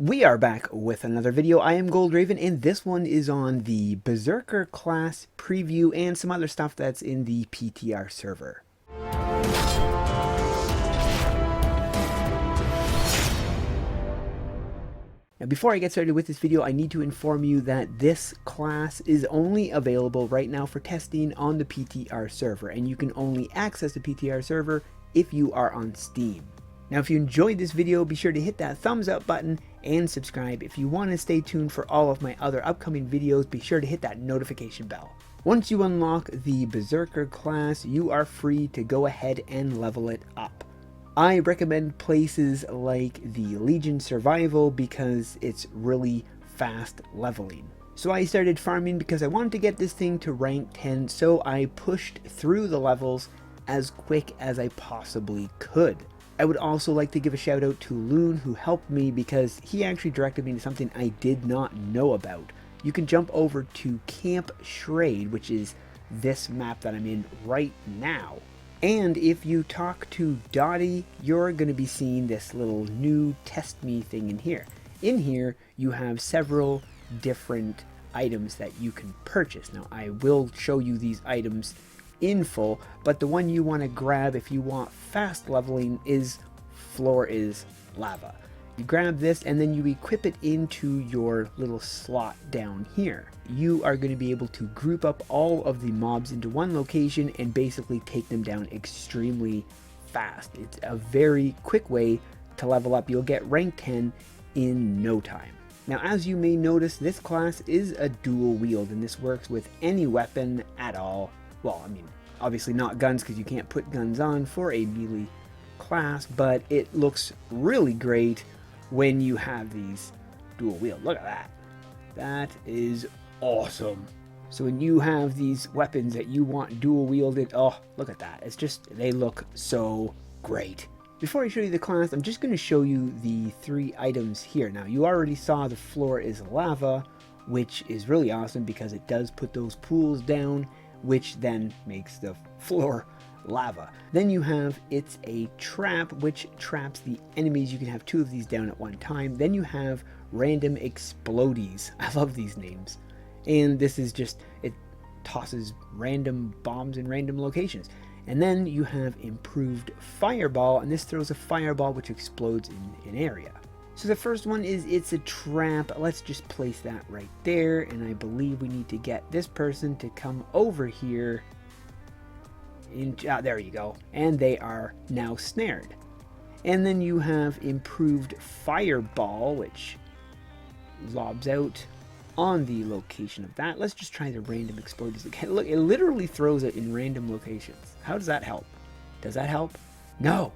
We are back with another video. I am Gold Raven, and this one is on the Berserker class preview and some other stuff that's in the PTR server. Now, before I get started with this video, I need to inform you that this class is only available right now for testing on the PTR server, and you can only access the PTR server if you are on Steam. Now, if you enjoyed this video, be sure to hit that thumbs up button and subscribe. If you want to stay tuned for all of my other upcoming videos, be sure to hit that notification bell. Once you unlock the Berserker class, you are free to go ahead and level it up. I recommend places like the Legion Survival because it's really fast leveling. So I started farming because I wanted to get this thing to rank 10, so I pushed through the levels as quick as I possibly could. I would also like to give a shout out to Loon, who helped me because he actually directed me to something I did not know about. You can jump over to Camp Shrade, which is this map that I'm in right now. And if you talk to Dottie, you're going to be seeing this little new test me thing in here. In here, you have several different items that you can purchase. Now, I will show you these items in full, but the one you want to grab if you want fast leveling is Floor is Lava. You grab this and then you equip it into your little slot down here. You are going to be able to group up all of the mobs into one location and basically take them down extremely fast. It's a very quick way to level up. You'll get rank 10 in no time. Now, as you may notice, this class is a dual wield, and this works with any weapon at all. Well, I mean, obviously not guns because you can't put guns on for a melee class, but it looks really great when you have these dual wield. Look at that. That is awesome. So when you have these weapons that you want dual wielded, oh, look at that. It's just, they look so great. Before I show you the class, I'm just going to show you the 3 items here. Now, you already saw the Floor is Lava, which is really awesome because it does put those pools down, which then makes the floor lava. Then you have It's a Trap, which traps the enemies. You can have 2 of these down at one time. Then you have Random Explodies. I love these names. And this is just, it tosses random bombs in random locations. And then you have Improved Fireball, and this throws a fireball which explodes in an area. So the first one is It's a Trap. Let's just place that right there, and I believe we need to get this person to come over here. There you go. And they are now snared. And then you have Improved Fireball, which lobs out on the location of that. Let's just try the Random Explodies again. Look, it literally throws it in random locations. How does that help? Does that help? No.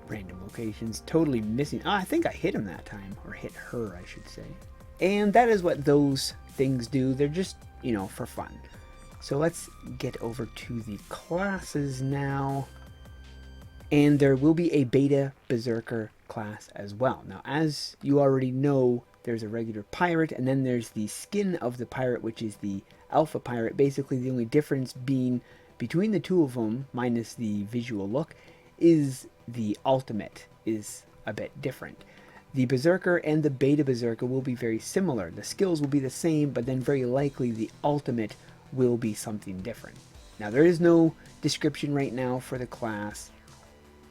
Random locations, totally missing. I think I hit him that time, or hit her, I should say. And that is what those things do. They're just, you know, for fun. So let's get over to the classes now. And there will be a beta Berserker class as well. Now, as you already know, there's a regular pirate, and then there's the skin of the pirate, which is the alpha pirate. Basically, the only difference being between the 2 of them, minus the visual look, is the ultimate is a bit different. The Berserker and the beta Berserker will be very similar. The skills will be the same, but then very likely the ultimate will be something different. Now, there is no description right now for the class,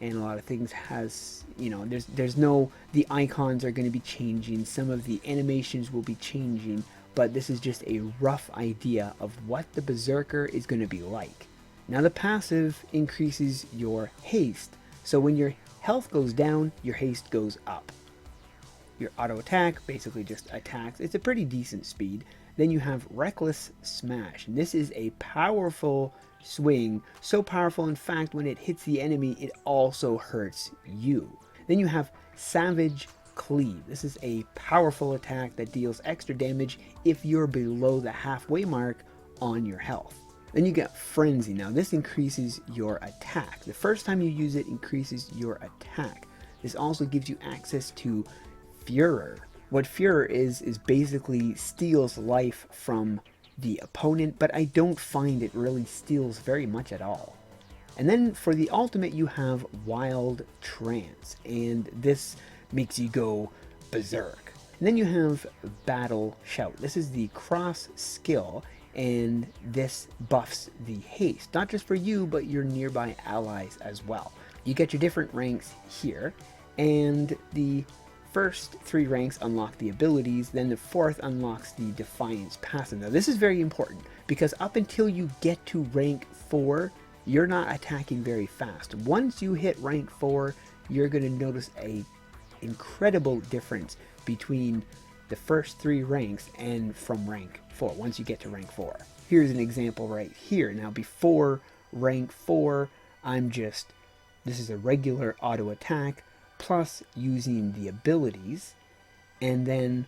and a lot of things has, you know, there's no, the icons are going to be changing, some of the animations will be changing, but this is just a rough idea of what the Berserker is going to be like. Now, the passive increases your haste. So when your health goes down, your haste goes up. Your auto attack basically just attacks. It's a pretty decent speed. Then you have Reckless Smash. And this is a powerful swing. So powerful, in fact, when it hits the enemy, it also hurts you. Then you have Savage Cleave. This is a powerful attack that deals extra damage if you're below the halfway mark on your health. Then you get Frenzy. Now, this increases your attack. The first time you use it increases your attack. This also gives you access to Furor. What Furor is basically steals life from the opponent, but I don't find it really steals very much at all. And then for the ultimate, you have Wild Trance, and this makes you go berserk. And then you have Battle Shout. This is the cross skill, and this buffs the haste, not just for you, but your nearby allies as well. You get your different ranks here, and the first 3 ranks unlock the abilities, then the 4th unlocks the Defiance passive. Now this is very important, because up until you get to rank 4, you're not attacking very fast. Once you hit rank 4, you're going to notice a incredible difference between the first 3 ranks and from rank 4, once you get to rank 4. Here's an example right here. Now before rank 4, this is a regular auto attack, plus using the abilities, and then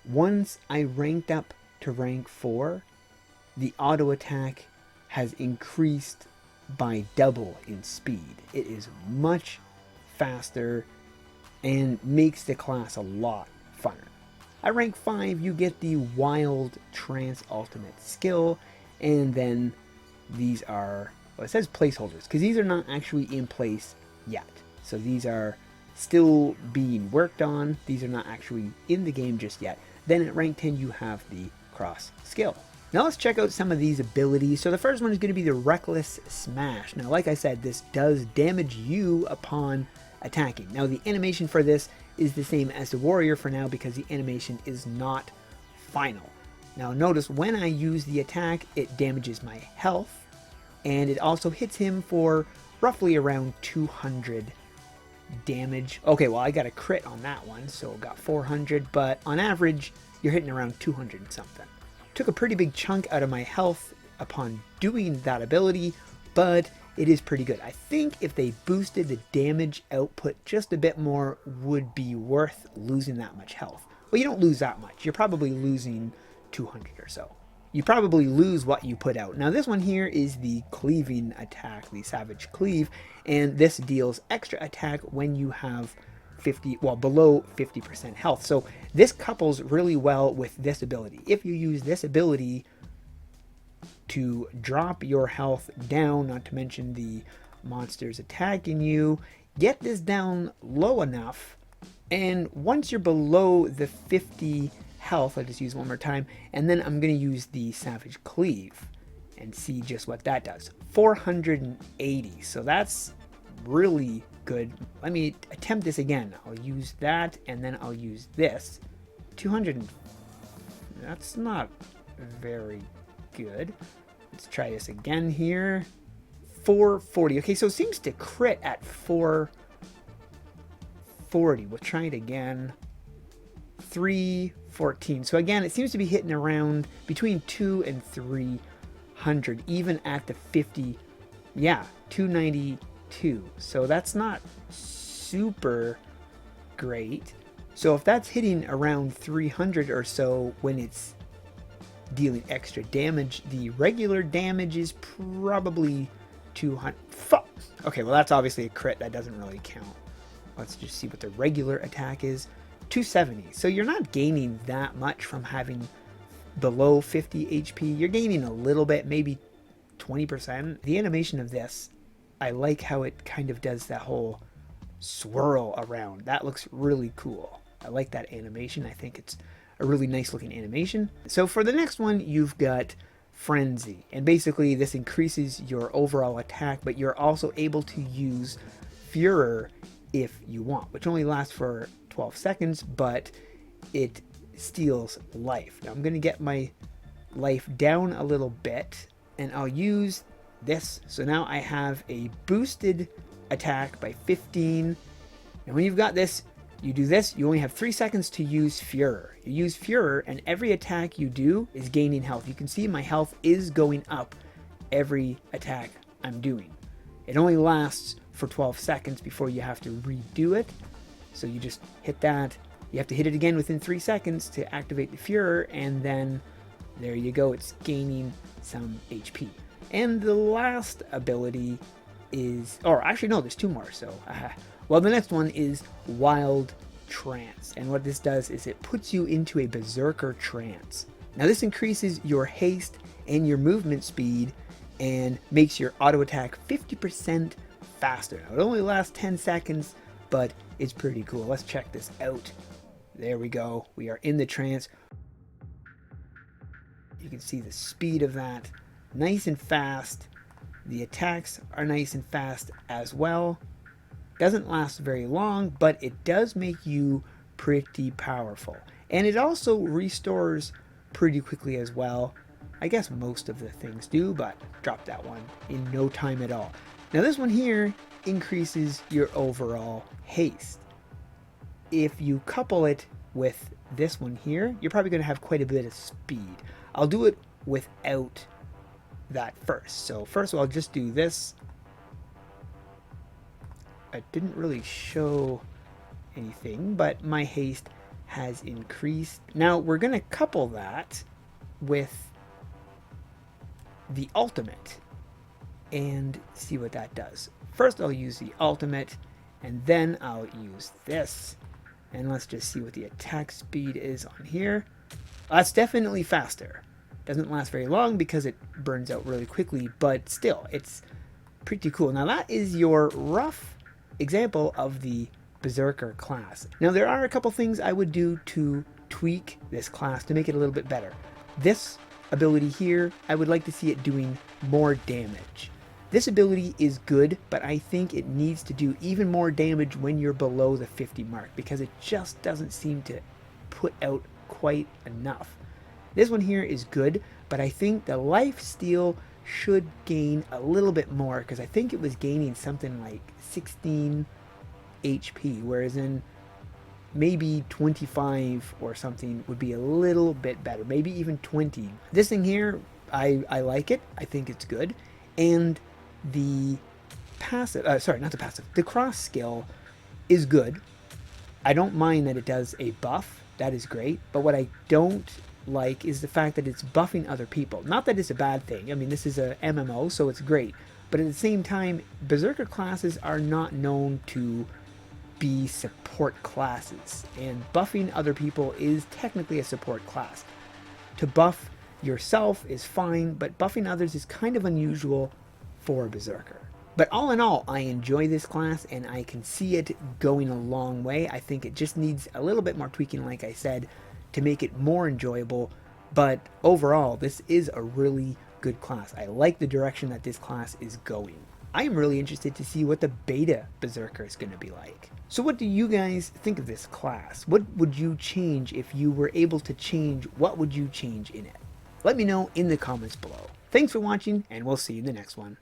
once I ranked up to rank 4, the auto attack has increased by double in speed. It is much faster and makes the class a lot funner. At rank 5, you get the Wild Trance ultimate skill, and then these are, well, it says placeholders, because these are not actually in place yet. So these are still being worked on. These are not actually in the game just yet. Then at rank 10, you have the cross skill. Now let's check out some of these abilities. So the first one is going to be the Reckless Smash. Now, like I said, this does damage you upon attacking. Now the animation for this is the same as the Warrior for now, because the animation is not final. Now notice when I use the attack, it damages my health, and it also hits him for roughly around 200 damage. Okay, well, I got a crit on that one, so got 400, but on average you're hitting around 200 and something. Took a pretty big chunk out of my health upon doing that ability, but it is pretty good. I think if they boosted the damage output just a bit more, would be worth losing that much health. Well, you don't lose that much. You're probably losing 200 or so. You probably lose what you put out. Now this one here is the cleaving attack, the Savage Cleave, and this deals extra attack when you have below 50% health. So this couples really well with this ability. If you use this ability to drop your health down, not to mention the monsters attacking you, get this down low enough, and once you're below the 50 health, I'll just use one more time, and then I'm going to use the Savage Cleave and see just what that does. 480, so that's really good. Let me attempt this again. I'll use that, and then I'll use this. 200, that's not very good. Let's try this again here. 440. Okay, so it seems to crit at 440. We'll try it again. 314. So again, it seems to be hitting around between 2 and 300, even at the 50. Yeah, 292. So that's not super great. So if that's hitting around 300 or so when it's dealing extra damage, the regular damage is probably 200. Okay, well that's obviously a crit. That doesn't really count. Let's just see what the regular attack is. 270. So you're not gaining that much from having below 50 HP. You're gaining a little bit, maybe 20%. The animation of this, I like how it kind of does that whole swirl around. That looks really cool. I like that animation. I think it's a really nice looking animation. So for the next one, you've got Frenzy, and basically this increases your overall attack, but you're also able to use Furor if you want, which only lasts for 12 seconds, but it steals life. Now I'm going to get my life down a little bit, and I'll use this. So now I have a boosted attack by 15. And when you've got this, you do this, you only have 3 seconds to use Furor. You use Furor, and every attack you do is gaining health. You can see my health is going up every attack I'm doing. It only lasts for 12 seconds before you have to redo it. So you just hit that. You have to hit it again within 3 seconds to activate the Furor, and then there you go. It's gaining some HP. And the last ability is, or actually no, there's 2 more. So, well, the next one is Wild Trance. And what this does is it puts you into a Berserker trance. Now this increases your haste and your movement speed and makes your auto attack 50% faster. Now, it only lasts 10 seconds, but it's pretty cool. Let's check this out. There we go. We are in the trance. You can see the speed of that. Nice and fast. The attacks are nice and fast as well. Doesn't last very long, but it does make you pretty powerful. And it also restores pretty quickly as well. I guess most of the things do, but drop that one in no time at all. Now this one here increases your overall haste. If you couple it with this one here, you're probably going to have quite a bit of speed. I'll do it without that first. So first of all, I'll just do this. I didn't really show anything, but my haste has increased. Now we're going to couple that with the ultimate and see what that does. First I'll use the ultimate, and then I'll use this, and let's just see what the attack speed is on here. That's definitely faster. Doesn't last very long because it burns out really quickly, but still, it's pretty cool. Now that is your rough example of the Berserker class. Now there are a couple things I would do to tweak this class to make it a little bit better. This ability here, I would like to see it doing more damage. This ability is good, but I think it needs to do even more damage when you're below the 50 mark, because it just doesn't seem to put out quite enough. This one here is good, but I think the life steal should gain a little bit more, because I think it was gaining something like 16 HP, whereas in maybe 25 or something would be a little bit better, maybe even 20. This thing here, I like it. I think it's good. And the passive, sorry, not the passive, the cross skill is good. I don't mind that it does a buff. That is great. But what I don't like is the fact that it's buffing other people. Not that it's a bad thing. I mean, this is a MMO, so it's great. But at the same time, Berserker classes are not known to be support classes, and buffing other people is technically a support class. To buff yourself is fine, but buffing others is kind of unusual for a Berserker. But all in all, I enjoy this class, and I can see it going a long way. I think it just needs a little bit more tweaking, like I said, to make it more enjoyable. But overall, this is a really good class. I like the direction that this class is going. I am really interested to see what the beta Berserker is going to be like. So what do you guys think of this class? What would you change if you were able to change? What would you change in it? Let me know in the comments below. Thanks for watching, and we'll see you in the next one.